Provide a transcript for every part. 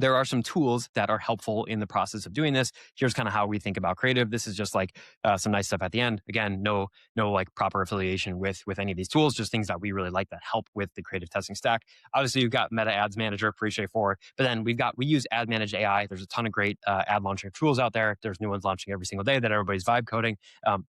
there are some tools that are helpful in the process of doing this. Here's kind of how we think about creative. This is just like some nice stuff at the end. Again, no like proper affiliation with any of these tools, just things that we really like that help with the creative testing stack. Obviously, you've got Meta Ads Manager, pretty straightforward. But then we use Ad Managed AI. There's a ton of great ad launching tools out there. There's new ones launching every single day that everybody's vibe coding.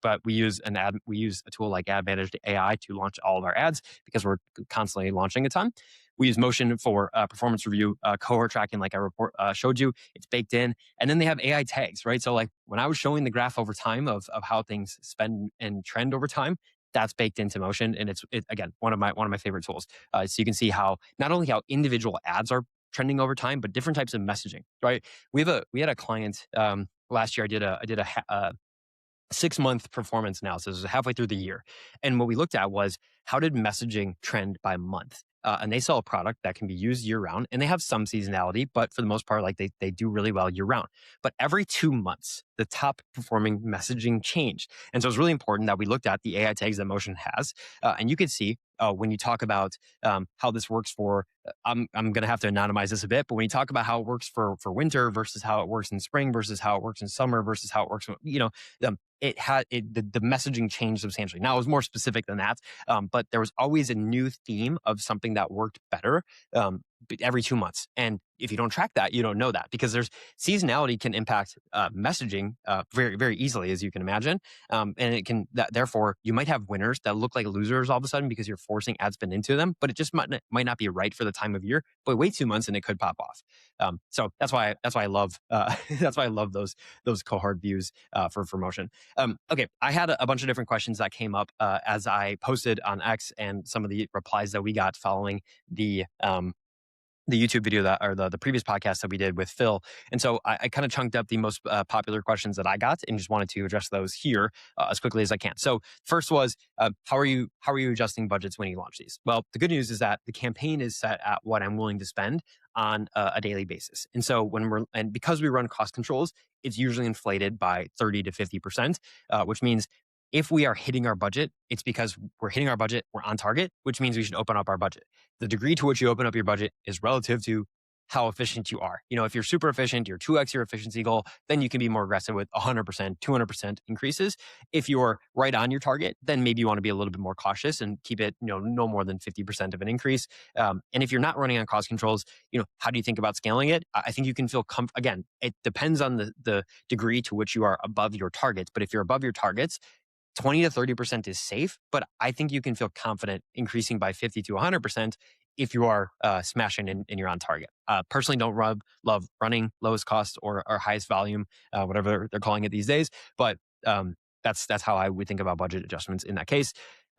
But we use a tool like Ad Managed AI to launch all of our ads because we're constantly launching a ton. We use Motion for performance review, cohort tracking, like I showed you. It's baked in, and then they have AI tags, right? So, like when I was showing the graph over time of how things spend and trend over time, that's baked into Motion, and it's again one of my favorite tools. So you can see how not only how individual ads are trending over time, but different types of messaging, right? We had a client last year. I did a 6-month performance analysis. It was halfway through the year. And what we looked at was how did messaging trend by month? And they sell a product that can be used year round, and they have some seasonality, but for the most part, like they do really well year round. But every 2 months, the top performing messaging changed. And so it's really important that we looked at the AI tags that Motion has. And you can see when you talk about how this works for, I'm going to have to anonymize this a bit, but when you talk about how it works for winter versus how it works in spring versus how it works in summer versus how it works, the messaging changed substantially. Now it was more specific than that, but there was always a new theme of something that worked better every 2 months. And if you don't track that, you don't know that, because there's seasonality can impact messaging very, very easily, as you can imagine. And it can, therefore, you might have winners that look like losers all of a sudden because you're forcing ad spend into them, but it just might not be right for the time of year. But wait 2 months and it could pop off. So that's why I love that's why I love those cohort views for Motion. Okay, I had a bunch of different questions that came up as I posted on X, and some of the replies that we got following the YouTube video the previous podcast that we did with Phil. And so I kind of chunked up the most popular questions that I got and just wanted to address those here as quickly as I can. So first was, how are you adjusting budgets when you launch these? Well, the good news is that the campaign is set at what I'm willing to spend on a daily basis. And so because we run cost controls, it's usually inflated by 30 to 50%, which means if we are hitting our budget, it's because we're hitting our budget, we're on target, which means we should open up our budget. The degree to which you open up your budget is relative to how efficient you are. If you're super efficient, you're 2x your efficiency goal, then you can be more aggressive with 100%, 200% increases. If you're right on your target, then maybe you want to be a little bit more cautious and keep it, no more than 50% of an increase. And if you're not running on cost controls, how do you think about scaling it? I think you can feel again, it depends on the degree to which you are above your targets. But if you're above your targets, 20 to 30% is safe, but I think you can feel confident increasing by 50 to 100% if you are smashing and you're on target. Personally, don't love running lowest cost or highest volume, whatever they're calling it these days. But that's how I would think about budget adjustments in that case.